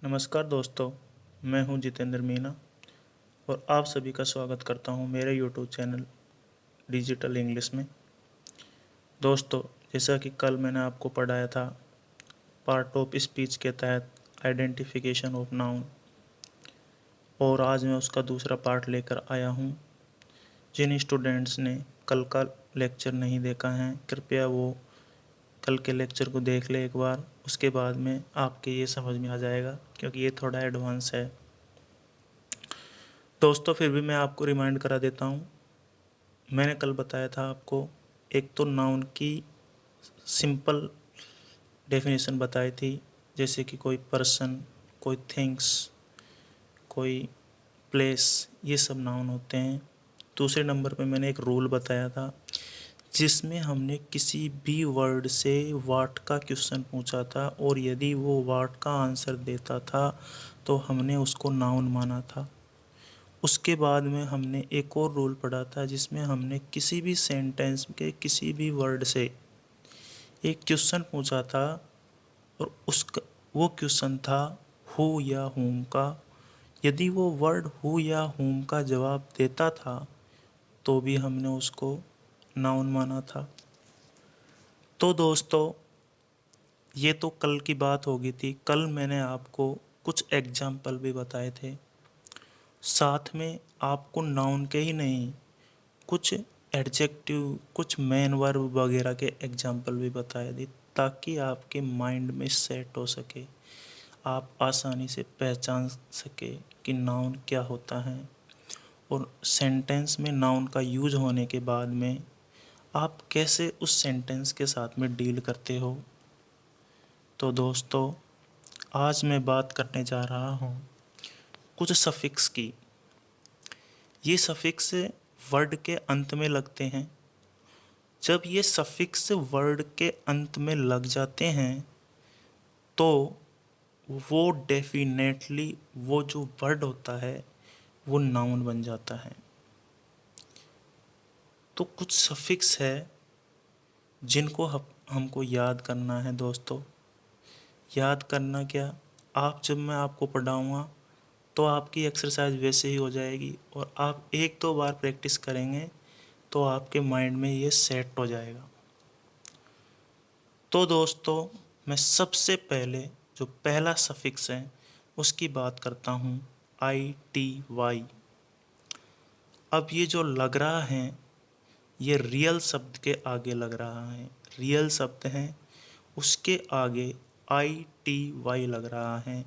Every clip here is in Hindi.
नमस्कार दोस्तों, मैं हूं जितेंद्र मीना और आप सभी का स्वागत करता हूं मेरे यूट्यूब चैनल डिजिटल इंग्लिश में। दोस्तों, जैसा कि कल मैंने आपको पढ़ाया था पार्ट ऑफ स्पीच के तहत आइडेंटिफिकेशन ऑफ नाउन, और आज मैं उसका दूसरा पार्ट लेकर आया हूं। जिन स्टूडेंट्स ने कल का लेक्चर नहीं देखा है, कृपया वो कल के लेक्चर को देख ले एक बार, उसके बाद में आपके ये समझ में आ जाएगा, क्योंकि ये थोड़ा एडवांस है। दोस्तों, फिर भी मैं आपको रिमाइंड करा देता हूँ। मैंने कल बताया था आपको, एक तो नाउन की सिंपल डेफिनेशन बताई थी, जैसे कि कोई पर्सन, कोई थिंग्स, कोई प्लेस, ये सब नाउन होते हैं। दूसरे नंबर पे मैंने एक रूल बताया था, जिसमें हमने किसी भी वर्ड से व्हाट का क्वेश्चन पूछा था, और यदि वो व्हाट का आंसर देता था तो हमने उसको नाउन माना था। उसके बाद में हमने एक और रूल पढ़ा था, जिसमें हमने किसी भी सेंटेंस के किसी भी वर्ड से एक क्वेश्चन पूछा था, और उसका वो क्वेश्चन था हु या हुम का। यदि वो वर्ड हु या हुम का जवाब देता था तो भी हमने उसको नाउन माना था। तो दोस्तों, ये तो कल की बात हो गई थी। कल मैंने आपको कुछ एग्जाम्पल भी बताए थे, साथ में आपको नाउन के ही नहीं, कुछ एडजेक्टिव, कुछ मेन वर्ब वगैरह के एग्जाम्पल भी बताए थे, ताकि आपके माइंड में सेट हो सके, आप आसानी से पहचान सके कि नाउन क्या होता है, और सेंटेंस में नाउन का यूज होने के बाद में आप कैसे उस सेंटेंस के साथ में डील करते हो। तो दोस्तों, आज मैं बात करने जा रहा हूँ कुछ सफिक्स की। ये सफिक्स वर्ड के अंत में लगते हैं। जब ये सफिक्स वर्ड के अंत में लग जाते हैं तो वो डेफिनेटली, वो जो वर्ड होता है वो नाउन बन जाता है। तो कुछ सफिक्स है जिनको हमको याद करना है दोस्तों। याद करना क्या, आप जब मैं आपको पढ़ाऊँगा तो आपकी एक्सरसाइज वैसे ही हो जाएगी, और आप एक दो बार प्रैक्टिस करेंगे तो आपके माइंड में ये सेट हो जाएगा। तो दोस्तों, मैं सबसे पहले जो पहला सफिक्स है उसकी बात करता हूँ, ITY। अब ये जो लग रहा है, ये रियल शब्द के आगे लग रहा है। रियल शब्द है, उसके आगे ITY लग रहा है।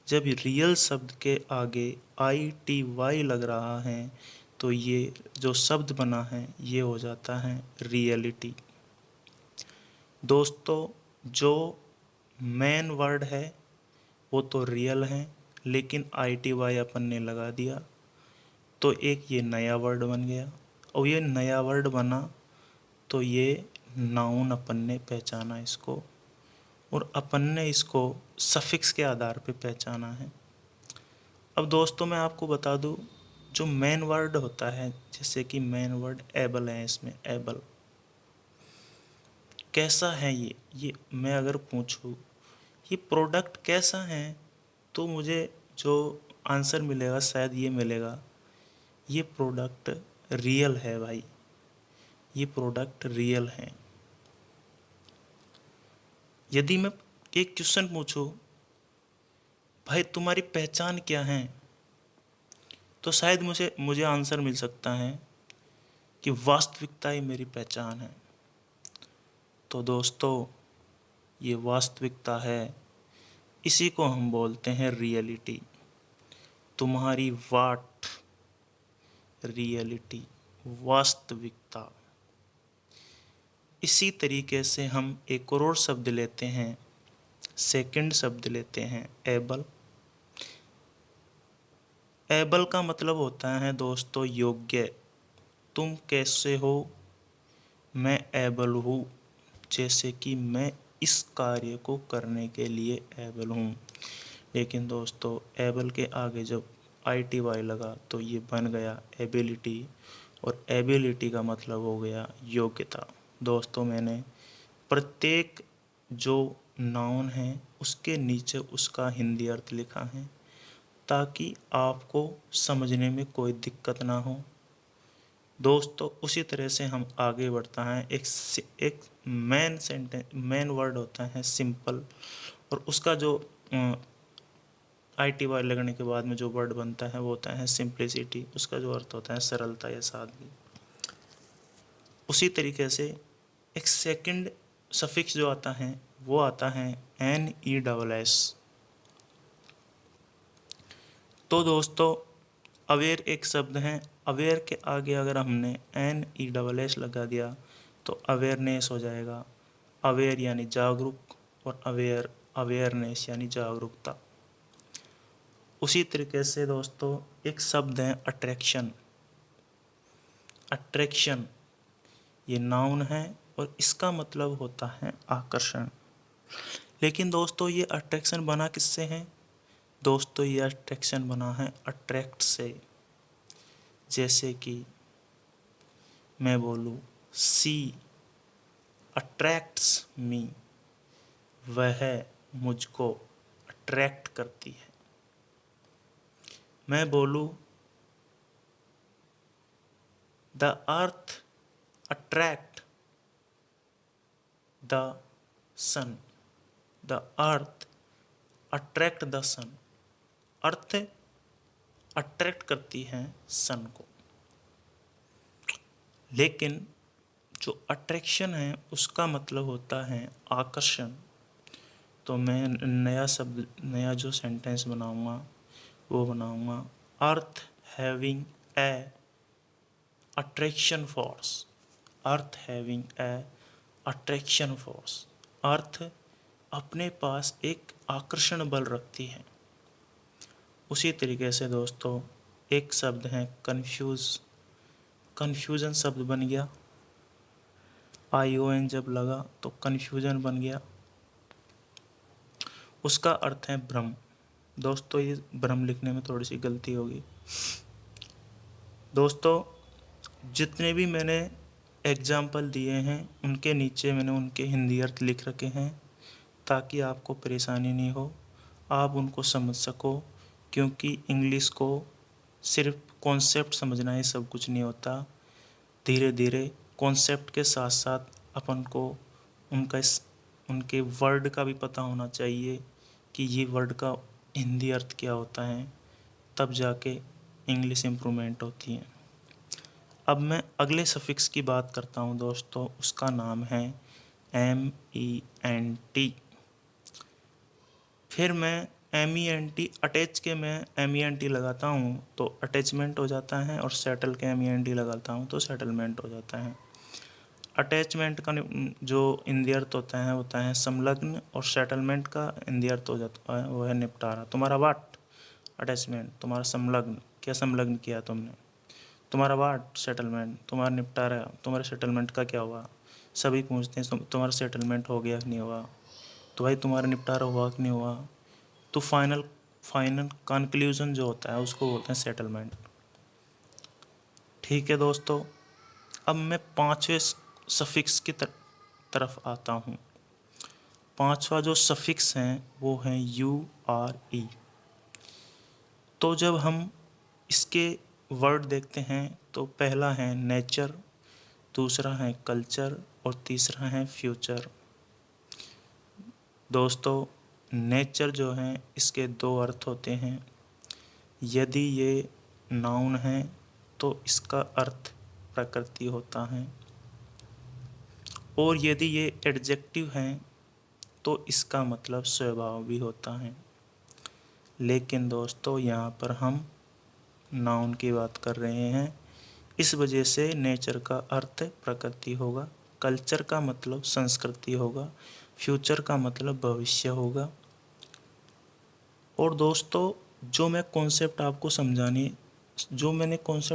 जब रियल शब्द के आगे ITY लग रहा है तो ये जो शब्द बना है ये हो जाता है रियलिटी। दोस्तों, जो मेन वर्ड है वो तो रियल है, लेकिन ITY अपन ने लगा दिया तो एक ये नया वर्ड बन गया, और ये नया वर्ड बना तो ये नाउन अपन ने पहचाना इसको, और अपन ने इसको सफिक्स के आधार पे पहचाना है। अब दोस्तों, मैं आपको बता दूं, जो मेन वर्ड होता है, जैसे कि मेन वर्ड एबल है, इसमें एबल कैसा है, ये मैं अगर पूछूं ये प्रोडक्ट कैसा है, तो मुझे जो आंसर मिलेगा शायद ये मिलेगा, ये प्रोडक्ट रियल है भाई, ये प्रोडक्ट रियल है। यदि मैं एक क्वेश्चन पूछूं, भाई तुम्हारी पहचान क्या है, तो शायद मुझे मुझे आंसर मिल सकता है कि वास्तविकता ही मेरी पहचान है। तो दोस्तों, ये वास्तविकता है, इसी को हम बोलते हैं रियलिटी। तुम्हारी वाट, रियलिटी, वास्तविकता। इसी तरीके से हम एक और शब्द लेते हैं, सेकंड शब्द लेते हैं एबल। एबल का मतलब होता है दोस्तों योग्य। तुम कैसे हो, मैं एबल हूँ, जैसे कि मैं इस कार्य को करने के लिए एबल हूँ। लेकिन दोस्तों, एबल के आगे जब ITY लगा तो ये बन गया एबिलिटी, और एबिलिटी का मतलब हो गया योग्यता। दोस्तों, मैंने प्रत्येक जो नाउन है उसके नीचे उसका हिंदी अर्थ लिखा है, ताकि आपको समझने में कोई दिक्कत ना हो। दोस्तों उसी तरह से हम आगे बढ़ता है। एक मेन वर्ड होता है सिंपल, और उसका जो ITY लगने के बाद में जो वर्ड बनता है वो होता है सिंप्लिसिटी। उसका जो अर्थ होता है सरलता या सादगी। उसी तरीके से एक सेकंड सफिक्स जो आता है वो आता है NESS। तो दोस्तों अवेयर एक शब्द है, अवेयर के आगे अगर हमने NESS लगा दिया तो अवेयरनेस हो जाएगा। अवेयर यानी जागरूक, और अवेयरनेस यानी जागरूकता। उसी तरीके से दोस्तों एक शब्द है अट्रैक्शन। अट्रैक्शन ये नाउन है और इसका मतलब होता है आकर्षण। लेकिन दोस्तों ये अट्रैक्शन बना किससे है? दोस्तों ये अट्रैक्शन बना है अट्रैक्ट से। जैसे कि मैं बोलूँ सी अट्रैक्ट्स मी, वह मुझको अट्रैक्ट करती है। मैं बोलूँ the earth attract the sun, the earth attract the sun, earth attract करती है सन को। लेकिन जो अट्रैक्शन है उसका मतलब होता है आकर्षण। तो मैं नया जो सेंटेंस बनाऊंगा वो बनाऊंगा earth having a attraction force. Earth having a attraction force, earth अपने पास एक आकर्षण बल रखती है। उसी तरीके से दोस्तों एक शब्द है कन्फ्यूज। कन्फ्यूजन शब्द बन गया, ION जब लगा तो कन्फ्यूजन बन गया। उसका अर्थ है भ्रम। दोस्तों ये भ्रम लिखने में थोड़ी सी गलती होगी। दोस्तों जितने भी मैंने एग्जाम्पल दिए हैं उनके नीचे मैंने उनके हिंदी अर्थ लिख रखे हैं, ताकि आपको परेशानी नहीं हो, आप उनको समझ सको। क्योंकि इंग्लिश को सिर्फ कॉन्सेप्ट समझना ही सब कुछ नहीं होता। धीरे धीरे कॉन्सेप्ट के साथ साथ अपन को उनके वर्ड का भी पता होना चाहिए कि ये वर्ड का हिंदी अर्थ क्या होता है, तब जाके इंग्लिश इम्प्रूवमेंट होती है। अब मैं अगले सफिक्स की बात करता हूँ दोस्तों, उसका नाम है MENT। फिर मैं MENT अटैच के मैं MENT लगाता हूँ तो अटैचमेंट हो जाता है, और सेटल के MENT लगाता हूँ तो सेटलमेंट हो जाता है। अटैचमेंट का जो हिंदी अर्थ होता है संलग्न, और सेटलमेंट का हिंदी अर्थ हो जाता है वो है निपटारा। तुम्हारा वाट अटैचमेंट, तुम्हारा संलग्न, क्या संलग्न किया तुमने। तुम्हारा वाट सेटलमेंट, तुम्हारा निपटारा, तुम्हारे सेटलमेंट का क्या हुआ। सभी पूछते हैं तुम्हारा सेटलमेंट हो गया कि नहीं हुआ, तो भाई तुम्हारा निपटारा हुआ कि नहीं हुआ। तो फाइनल कंक्लूजन जो होता है उसको बोलते हैं सेटलमेंट। ठीक है दोस्तों, अब मैं पांचवें सफिक्स की तरफ आता हूँ। पांचवा जो सफिक्स है वो है URE। तो जब हम इसके वर्ड देखते हैं तो पहला है नेचर, दूसरा है कल्चर, और तीसरा है फ्यूचर। दोस्तों नेचर जो है इसके दो अर्थ होते हैं। यदि ये नाउन है तो इसका अर्थ प्रकृति होता है, और यदि ये एडजेक्टिव है तो इसका मतलब स्वभाव भी होता है। लेकिन दोस्तों यहाँ पर हम नाउन की बात कर रहे हैं, इस वजह से नेचर का अर्थ प्रकृति होगा, कल्चर का मतलब संस्कृति होगा, फ्यूचर का मतलब भविष्य होगा। और दोस्तों जो मैंने कॉन्सेप्ट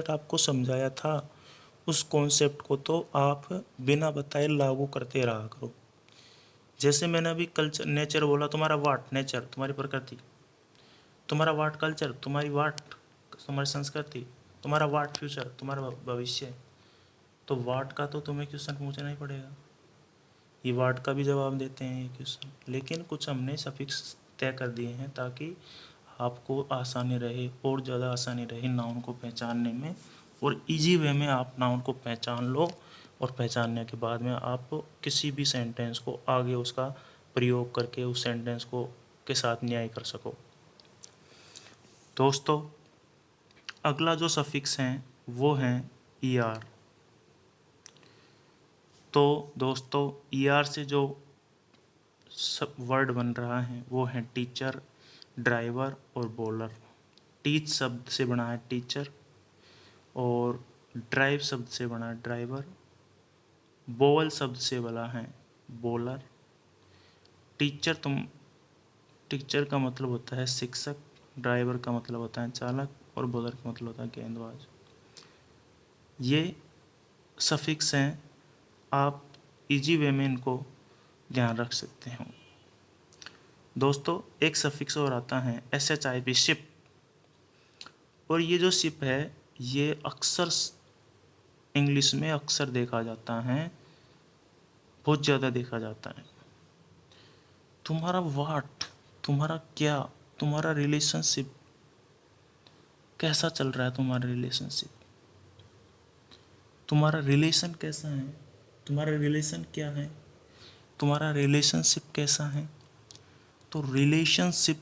आपको समझाया था उस कॉन्सेप्ट को तो आप बिना बताए लागू करते रहा करो। जैसे मैंने अभी कल्चर नेचर बोला, तुम्हारा वाट नेचर तुम्हारी प्रकृति, तुम्हारा वाट कल्चर तुम्हारी संस्कृति, तुम्हारा वाट फ्यूचर तुम्हारा भविष्य। तो वाट का तो तुम्हें क्वेश्चन पूछना ही पड़ेगा। ये वर्ड का भी जवाब देते हैं ये क्वेश्चन, लेकिन कुछ हमने सफिक्स तय कर दिए हैं ताकि आपको आसानी रहे और ज़्यादा आसानी रहे नाउन को पहचानने में, और इजी वे में आप नाउन को पहचान लो, और पहचानने के बाद में आप किसी भी सेंटेंस को आगे उसका प्रयोग करके उस सेंटेंस को के साथ न्याय कर सको। दोस्तों, अगला जो सफिक्स हैं वो हैं ER। तो दोस्तों, ER से जो सब वर्ड बन रहा है वो है टीचर, ड्राइवर और बॉलर। टीच शब्द से बना है टीचर, और ड्राइव शब्द से बना है ड्राइवर, बोल शब्द से बना है बॉलर। टीचर का मतलब होता है शिक्षक, ड्राइवर का मतलब होता है चालक, और बॉलर का मतलब होता है गेंदबाज। ये सफिक्स हैं, आप इजी वे में इनको ध्यान रख सकते हो। दोस्तों, एक सफिक्स और आता है SHIP, शिप। और ये जो शिप है ये अक्सर इंग्लिश में अक्सर देखा जाता है, बहुत ज़्यादा देखा जाता है। तुम्हारा वाट, तुम्हारा क्या, तुम्हारा रिलेशनशिप कैसा चल रहा है, तुम्हारा रिलेशनशिप, तुम्हारा रिलेशन कैसा है, तुम्हारा रिलेशन क्या है, तुम्हारा रिलेशनशिप कैसा है। तो रिलेशनशिप,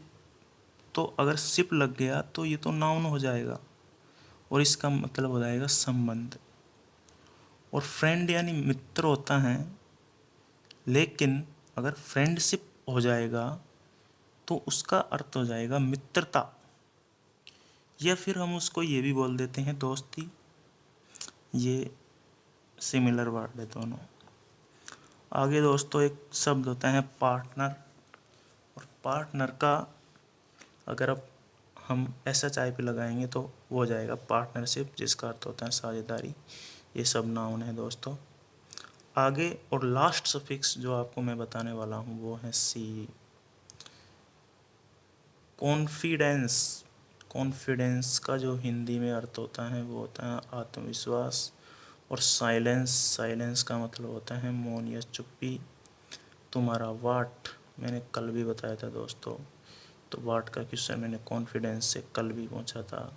तो अगर शिप लग गया तो ये तो नाउन हो जाएगा, और इसका मतलब हो जाएगा संबंध। और फ्रेंड यानी मित्र होता है, लेकिन अगर फ्रेंडशिप हो जाएगा तो उसका अर्थ हो जाएगा मित्रता, या फिर हम उसको ये भी बोल देते हैं दोस्ती। ये सिमिलर वर्ड है दोनों। आगे दोस्तों एक शब्द होता है पार्टनर, और पार्टनर का अगर अब हम SHIP लगाएंगे तो वो हो जाएगा पार्टनरशिप, जिसका अर्थ होता है साझेदारी। ये सब नाउन है दोस्तों। आगे और लास्ट सफिक्स जो आपको मैं बताने वाला हूँ वो है C, कॉन्फिडेंस। कॉन्फिडेंस का जो हिंदी में अर्थ होता है वो होता है आत्मविश्वास। और साइलेंस, साइलेंस का मतलब होता है मौन या चुप्पी। तुम्हारा वाट मैंने कल भी बताया था दोस्तों, तो वाट का क्वेश्चन मैंने कॉन्फिडेंस से कल भी पूछा था,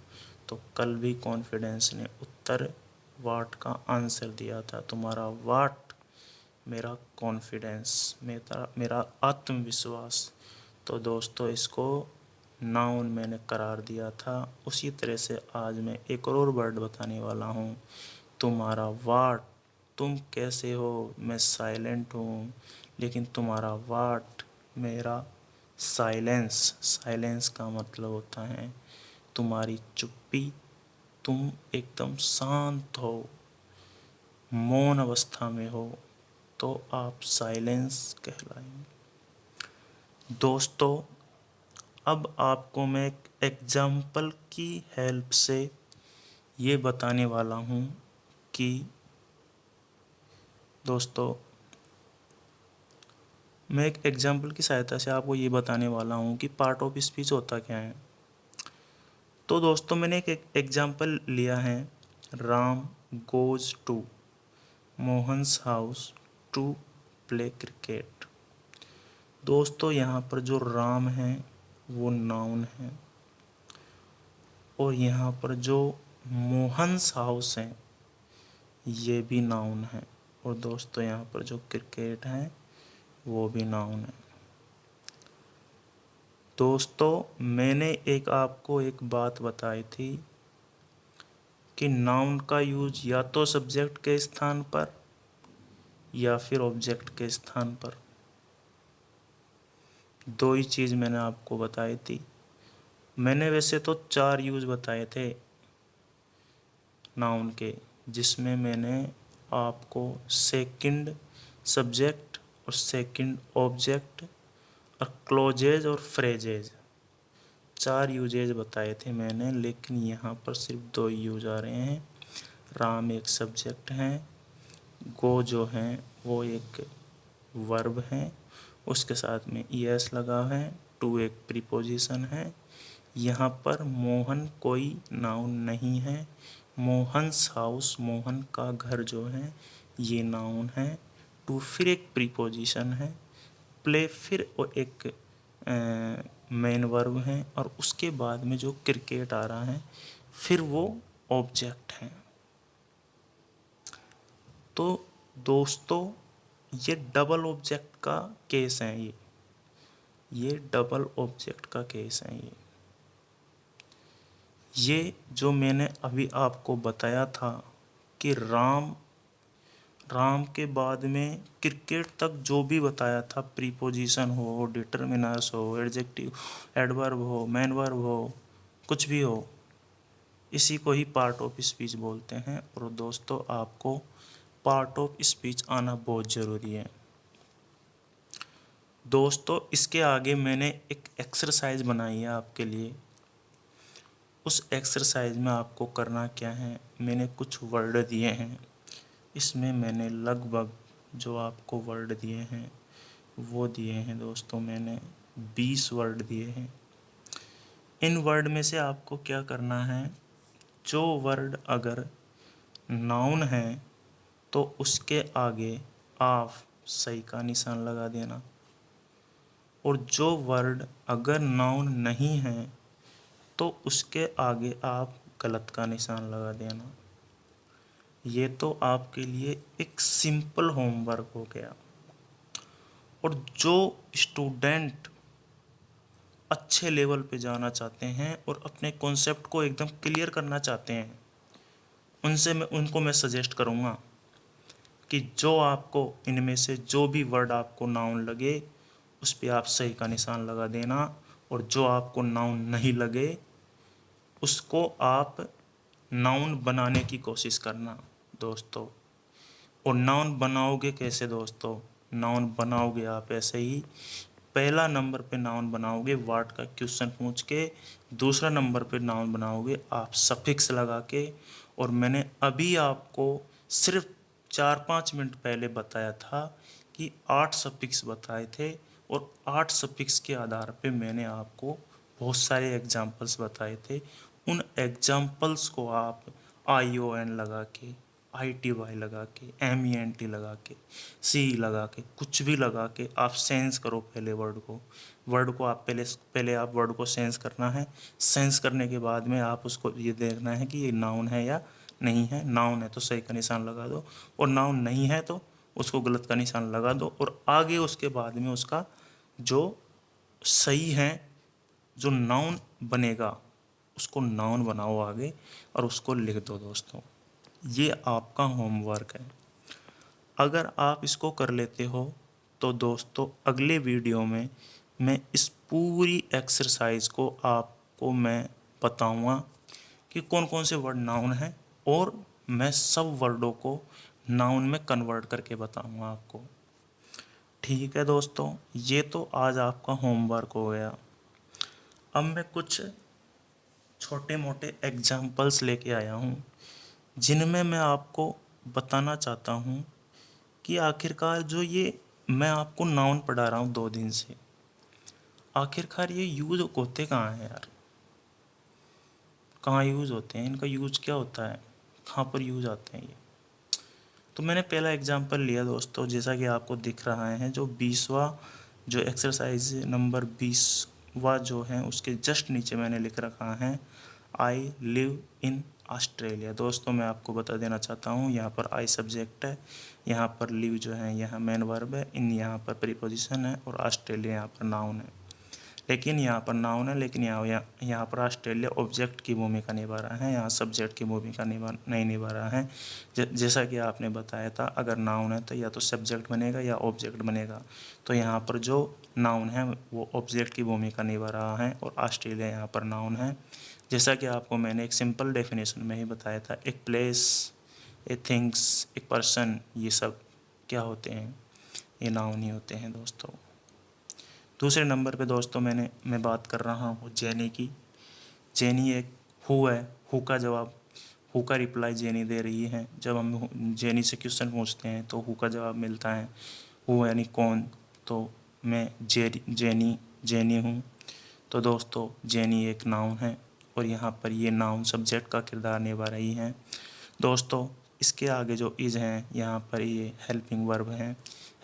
तो कल भी कॉन्फिडेंस ने उत्तर वाट का आंसर दिया था। तुम्हारा वाट मेरा कॉन्फिडेंस, मेरा आत्मविश्वास। तो दोस्तों, इसको नाउन मैंने करार दिया था। उसी तरह से आज मैं एक और वर्ड बताने वाला हूँ, तुम्हारा वाट। तुम कैसे हो, मैं साइलेंट हूँ, लेकिन तुम्हारा वाट मेरा साइलेंस। साइलेंस का मतलब होता है तुम्हारी चुप्पी, तुम एकदम शांत हो, मौन अवस्था में हो, तो आप साइलेंस कहलाएंगे। दोस्तों, अब आपको मैं एक एग्जाम्पल की हेल्प से ये बताने वाला हूँ कि दोस्तों, मैं एक एग्जाम्पल की सहायता से आपको ये बताने वाला हूँ कि पार्ट ऑफ स्पीच होता क्या है। तो दोस्तों, मैंने एक एग्जाम्पल लिया है, Ram goes to Mohan's house to play cricket. दोस्तों, यहाँ पर जो राम है वो नाउन है, और यहाँ पर जो मोहन्स हाउस है ये भी नाउन है, और दोस्तों यहाँ पर जो क्रिकेट है वो भी नाउन है। दोस्तों, मैंने आपको एक बात बताई थी कि नाउन का यूज या तो सब्जेक्ट के स्थान पर या फिर ऑब्जेक्ट के स्थान पर, दो ही चीज़ मैंने आपको बताई थी। मैंने वैसे तो 4 यूज बताए थे नाउन के, जिसमें मैंने आपको सेकंड सब्जेक्ट और सेकंड ऑब्जेक्ट और क्लोजेज और फ्रेजेज 4 यूजेज बताए थे मैंने, लेकिन यहाँ पर सिर्फ 2 यूज आ रहे हैं। राम एक सब्जेक्ट है, गो जो है वो एक वर्ब है, उसके साथ में ES लगा है, टू एक प्रीपोजिशन है। यहाँ पर मोहन कोई नाउन नहीं है। मोहन्स हाउस, मोहन का घर जो है ये नाउन है। टू फिर एक प्रीपोजिशन है, प्ले फिर वो एक मेन वर्ब है, और उसके बाद में जो क्रिकेट आ रहा है फिर वो ऑब्जेक्ट है। तो दोस्तों ये डबल ऑब्जेक्ट का केस है, ये डबल ऑब्जेक्ट का केस है। ये जो मैंने अभी आपको बताया था कि राम के बाद में क्रिकेट तक जो भी बताया था, प्रीपोजिशन हो, डिटरमिनर्स हो, एडजेक्टिव, एडवर्ब हो, मेन वर्ब हो, कुछ भी हो, इसी को ही पार्ट ऑफ स्पीच बोलते हैं। और दोस्तों आपको पार्ट ऑफ स्पीच आना बहुत ज़रूरी है। दोस्तों इसके आगे मैंने एक एक्सरसाइज बनाई है आपके लिए। उस एक्सरसाइज में आपको करना क्या है, मैंने कुछ वर्ड दिए हैं, इसमें मैंने लगभग जो आपको वर्ड दिए हैं वो दिए हैं दोस्तों, मैंने 20 वर्ड दिए हैं। इन वर्ड में से आपको क्या करना है, जो वर्ड अगर नाउन है तो उसके आगे आप सही का निशान लगा देना, और जो वर्ड अगर नाउन नहीं है तो उसके आगे आप गलत का निशान लगा देना। ये तो आपके लिए एक सिंपल होमवर्क हो गया। और जो स्टूडेंट अच्छे लेवल पे जाना चाहते हैं और अपने कॉन्सेप्ट को एकदम क्लियर करना चाहते हैं, उनको मैं सजेस्ट करूँगा कि जो आपको इनमें से जो भी वर्ड आपको नाउन लगे उस पर आप सही का निशान लगा देना, और जो आपको नाउन नहीं लगे उसको आप नाउन बनाने की कोशिश करना दोस्तों। और नाउन बनाओगे कैसे दोस्तों, नाउन बनाओगे आप ऐसे ही, पहला नंबर पे नाउन बनाओगे व्हाट का क्वेश्चन पूछ के, दूसरा नंबर पे नाउन बनाओगे आप सफिक्स लगा के। और मैंने अभी आपको सिर्फ 4-5 मिनट पहले बताया था कि 8 सफिक्स बताए थे, और 8 सफिक्स के आधार पे मैंने आपको बहुत सारे एग्जाम्पल्स बताए थे। उन एग्जाम्पल्स को आप ION लगा के, ITY लगा के, MENT लगा के, C लगा के, कुछ भी लगा के आप सेंस करो पहले वर्ड को आप पहले आप वर्ड को सेंस करना है। सेंस करने के बाद में आप उसको ये देखना है कि ये नाउन है या नहीं है। नाउन है तो सही का निशान लगा दो, और नाउन नहीं है तो उसको गलत का निशान लगा दो, और आगे उसके बाद में उसका जो सही है, जो नाउन बनेगा उसको नाउन बनाओ आगे और उसको लिख दो दोस्तों। ये आपका होमवर्क है। अगर आप इसको कर लेते हो तो दोस्तों अगले वीडियो में मैं इस पूरी एक्सरसाइज को आपको मैं बताऊंगा कि कौन कौन से वर्ड नाउन हैं, और मैं सब वर्डों को नाउन में कन्वर्ट करके बताऊंगा आपको। ठीक है दोस्तों, ये तो आज आपका होमवर्क हो गया। अब मैं कुछ छोटे मोटे एग्जाम्पल्स लेके आया हूँ जिनमें मैं आपको बताना चाहता हूँ कि आखिरकार जो ये मैं आपको नाउन पढ़ा रहा हूँ 2 दिन से, आखिरकार ये यूज़ होते कहाँ हैं यार, कहाँ यूज़ होते हैं, इनका यूज़ क्या होता है, कहाँ पर यूज़ आते हैं ये। तो मैंने पहला एग्जांपल लिया दोस्तों, जैसा कि आपको दिख रहा है, जो 20वां जो एक्सरसाइज नंबर 20वां जो है उसके जस्ट नीचे मैंने लिख रखा है आई लिव इन ऑस्ट्रेलिया। दोस्तों मैं आपको बता देना चाहता हूँ, यहाँ पर आई सब्जेक्ट है, यहाँ पर लिव जो है यहाँ मेन वर्ब है, इन यहाँ पर प्रीपोजिशन है, और ऑस्ट्रेलिया यहाँ पर नाउन है। लेकिन यहाँ पर नाउन है, लेकिन यहाँ पर ऑस्ट्रेलिया ऑब्जेक्ट की भूमिका निभा रहा है, यहाँ सब्जेक्ट की भूमिका नहीं निभा रहा है। जैसा कि आपने बताया था, अगर नाउन है तो या तो सब्जेक्ट बनेगा या ऑब्जेक्ट बनेगा, तो यहाँ पर जो नाउन है वो ऑब्जेक्ट की भूमिका निभा रहा है, और ऑस्ट्रेलिया यहाँ पर नाउन है। जैसा कि आपको मैंने एक सिंपल डेफिनेशन में ही बताया था, एक प्लेस, ए थिंग्स, एक पर्सन, ये सब क्या होते हैं, ये नाउन ही होते हैं दोस्तों। दूसरे नंबर पे दोस्तों मैं बात कर रहा हूँ जेनी की। जेनी एक हु है, हु का जवाब, हु का रिप्लाई जेनी दे रही है। जब हम जेनी से क्वेश्चन पूछते हैं तो हु का जवाब मिलता है, हु यानी कौन, तो मैं जेनी हूँ। तो दोस्तों जेनी एक नाउन है, और यहाँ पर ये नाउन सब्जेक्ट का किरदार निभा रही है। दोस्तों इसके आगे जो इज़ हैं यहाँ पर ये हेल्पिंग वर्ब हैं।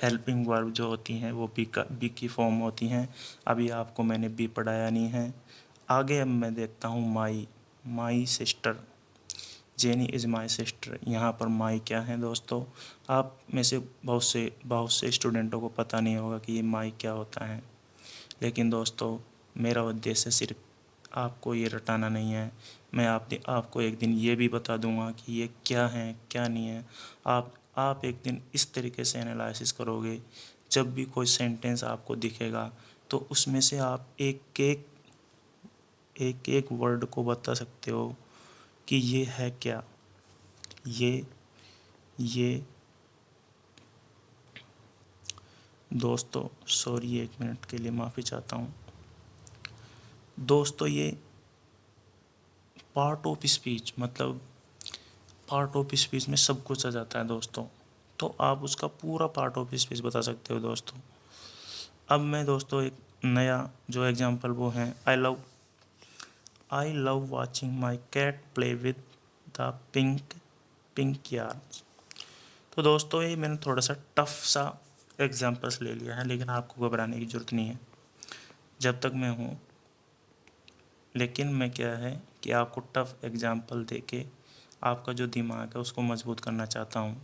हेल्पिंग वर्ब जो होती हैं वो बी की फॉर्म होती हैं। अभी आपको मैंने बी पढ़ाया नहीं है। आगे अब मैं देखता हूँ my sister, jenny is my sister. यहाँ पर माई क्या है दोस्तों, आप में से बहुत से स्टूडेंटों को पता नहीं होगा कि ये माई क्या होता है। लेकिन दोस्तों मेरा उद्देश्य सिर्फ आपको ये रटाना नहीं है, मैं आपको एक दिन ये भी बता दूंगा कि ये क्या है क्या नहीं है। आप एक दिन इस तरीके से एनालिसिस करोगे, जब भी कोई सेंटेंस आपको दिखेगा तो उसमें से आप एक एक वर्ड को बता सकते हो कि ये है क्या। ये दोस्तों सॉरी, एक मिनट के लिए माफ़ी चाहता हूँ दोस्तों। ये पार्ट ऑफ स्पीच, मतलब पार्ट ऑफ स्पीच में सब कुछ आ जाता है दोस्तों, तो आप उसका पूरा पार्ट ऑफ स्पीच बता सकते हो दोस्तों। अब मैं दोस्तों एक नया जो एग्जांपल वो है, I love watching my cat play with the pink yarn. तो दोस्तों ये मैंने थोड़ा सा टफ सा एग्जांपल्स ले लिया है, लेकिन आपको घबराने की ज़रूरत नहीं है जब तक मैं हूँ। लेकिन मैं क्या है कि आपको टफ एग्जांपल देके आपका जो दिमाग है उसको मजबूत करना चाहता हूँ।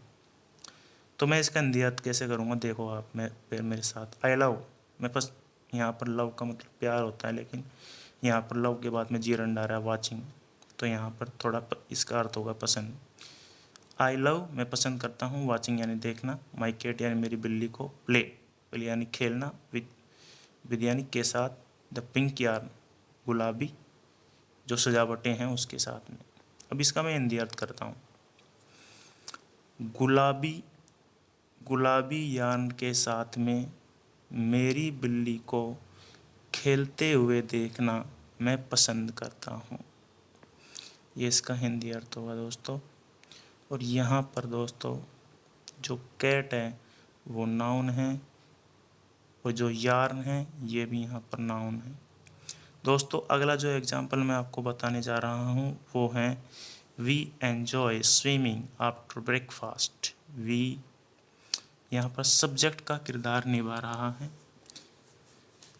तो मैं इसका नियत कैसे करूँगा, देखो आप मेरे साथ। आई लव, मैं बस यहाँ पर लव का मतलब प्यार होता है, लेकिन यहाँ पर लव के बाद में जी रन डाल रहा है वाचिंग, तो यहाँ पर थोड़ा इसका अर्थ होगा पसंद। आई लव मैं पसंद करता हूँ, वाचिंग यानी देखना, माई कैट यानी मेरी बिल्ली को, प्ले यानी खेलना, विद यानी के साथ, द पिंक यार्न गुलाबी जो सजावटें हैं उसके साथ में। अब इसका मैं हिंदी अर्थ करता हूँ। गुलाबी यार्न के साथ में मेरी बिल्ली को खेलते हुए देखना मैं पसंद करता हूँ। ये इसका हिंदी अर्थ होगा दोस्तों। और यहाँ पर दोस्तों जो कैट है वो नाउन है, और जो यार्न है ये भी यहाँ पर नाउन है दोस्तों। अगला जो एग्जाम्पल मैं आपको बताने जा रहा हूँ वो है we enjoy swimming after breakfast. We यहाँ पर सब्जेक्ट का किरदार निभा रहा है।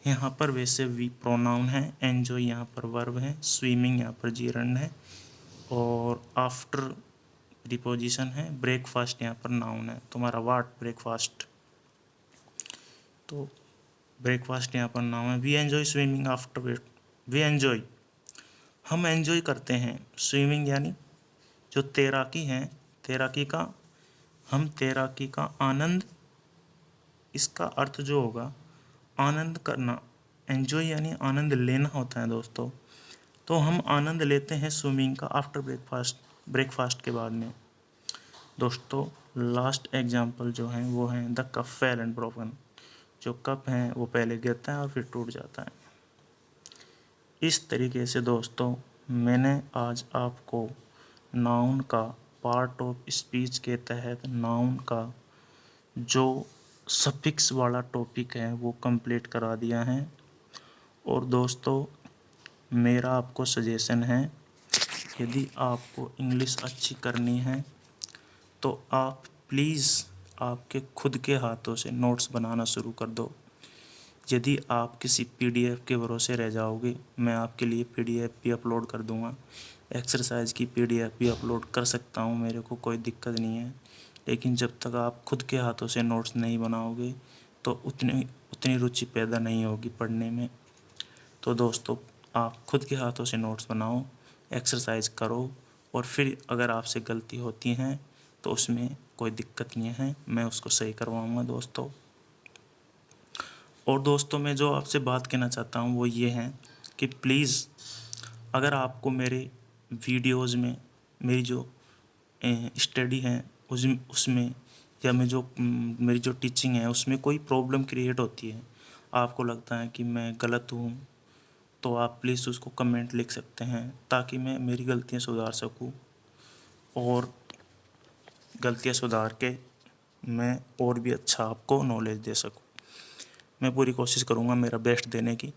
यहाँ पर वैसे वी प्रोनाउन है, एन्जॉय यहाँ पर वर्ब है, स्विमिंग यहाँ पर जीरंड है, और आफ्टर प्रीपोजिशन है, ब्रेकफास्ट यहाँ पर नाउन है। तुम्हारा वाट ब्रेकफास्ट, तो ब्रेकफास्ट यहाँ पर नाउन है। We enjoy swimming after, we enjoy हम एन्जॉय करते हैं, स्विमिंग यानी जो तैराकी है, तैराकी का आनंद, इसका अर्थ जो होगा आनंद करना। एन्जॉय यानी आनंद लेना होता है दोस्तों, तो हम आनंद लेते हैं स्विमिंग का आफ्टर ब्रेकफास्ट के बाद में। दोस्तों लास्ट एग्जाम्पल जो है वो है the cup fail and broken. जो कप है वो पहले गिरता है और फिर टूट जाता है। इस तरीके से दोस्तों मैंने आज आपको नाउन का पार्ट ऑफ स्पीच के तहत नाउन का जो सफिक्स वाला टॉपिक है वो कंप्लीट करा दिया है। और दोस्तों मेरा आपको सजेशन है, यदि आपको इंग्लिश अच्छी करनी है तो आप प्लीज़ आपके खुद के हाथों से नोट्स बनाना शुरू कर दो। यदि आप किसी पीडीएफ के भरोसे रह जाओगे, मैं आपके लिए पीडीएफ भी अपलोड कर दूंगा, एक्सरसाइज की पीडीएफ भी अपलोड कर सकता हूं, मेरे को कोई दिक्कत नहीं है। लेकिन जब तक आप खुद के हाथों से नोट्स नहीं बनाओगे तो उतनी रुचि पैदा नहीं होगी पढ़ने में। तो दोस्तों आप खुद के हाथों से नोट्स बनाओ, एक्सरसाइज करो, और फिर अगर आपसे गलती होती हैं तो उसमें कोई दिक्कत नहीं है, मैं उसको सही करवाऊँगा दोस्तों। और दोस्तों मैं जो आपसे बात कहना चाहता हूँ वो ये है कि प्लीज़ अगर आपको मेरे वीडियोज़ में मेरी जो स्टडी है उसमें या मेरी जो टीचिंग है उसमें कोई प्रॉब्लम क्रिएट होती है, आपको लगता है कि मैं गलत हूँ, तो आप प्लीज़ उसको कमेंट लिख सकते हैं ताकि मैं मेरी गलतियाँ सुधार सकूँ, और गलतियाँ सुधार के मैं और भी अच्छा आपको नॉलेज दे सकूँ। मैं पूरी कोशिश करूँगा मेरा बेस्ट देने की।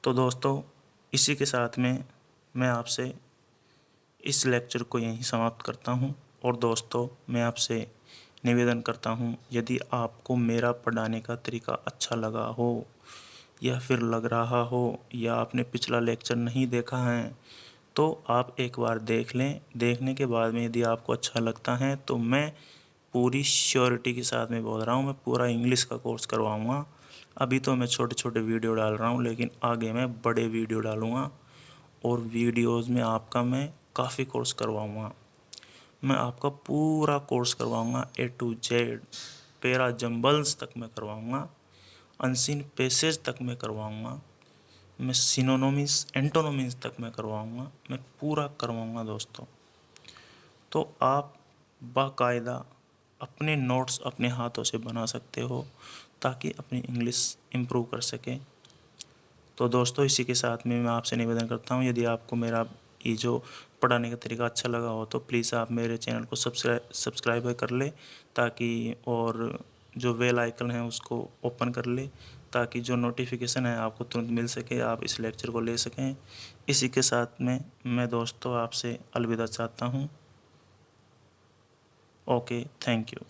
तो दोस्तों इसी के साथ में मैं आपसे इस लेक्चर को यहीं समाप्त करता हूँ। और दोस्तों, मैं आपसे निवेदन करता हूँ, यदि आपको मेरा पढ़ाने का तरीका अच्छा लगा हो या फिर लग रहा हो या आपने पिछला लेक्चर नहीं देखा है, तो आप एक बार देख लें। देखने के बाद में यदि आपको अच्छा लगता है तो मैं पूरी श्योरिटी के साथ में बोल रहा हूँ, मैं पूरा इंग्लिश का कोर्स करवाऊँगा। अभी तो मैं छोटे छोटे वीडियो डाल रहा हूँ, लेकिन आगे मैं बड़े वीडियो डालूँगा और वीडियोज़ में आपका मैं काफ़ी कोर्स करवाऊँगा। मैं आपका पूरा कोर्स करवाऊँगा A to Z, para jumbles तक मैं करवाऊँगा, अनसीन पैसेज तक मैं करवाऊँगा, मैं सिनोनिम्स एंटोनिम्स तक मैं करवाऊँगा, मैं पूरा करवाऊँगा दोस्तों। तो आप बाकायदा अपने नोट्स अपने हाथों से बना सकते हो ताकि अपनी इंग्लिश इम्प्रूव कर सकें। तो दोस्तों, इसी के साथ में मैं आपसे निवेदन करता हूँ, यदि आपको मेरा ये जो पढ़ाने का तरीका अच्छा लगा हो तो प्लीज़ आप मेरे चैनल को सब्सक्राइब कर ले, ताकि और जो बेल आइकन है उसको ओपन कर ले, ताकि जो नोटिफिकेशन है आपको तुरंत मिल सके, आप इस लेक्चर को ले सकें। इसी के साथ में मैं दोस्तों आपसे अलविदा चाहता हूँ। Okay, thank you.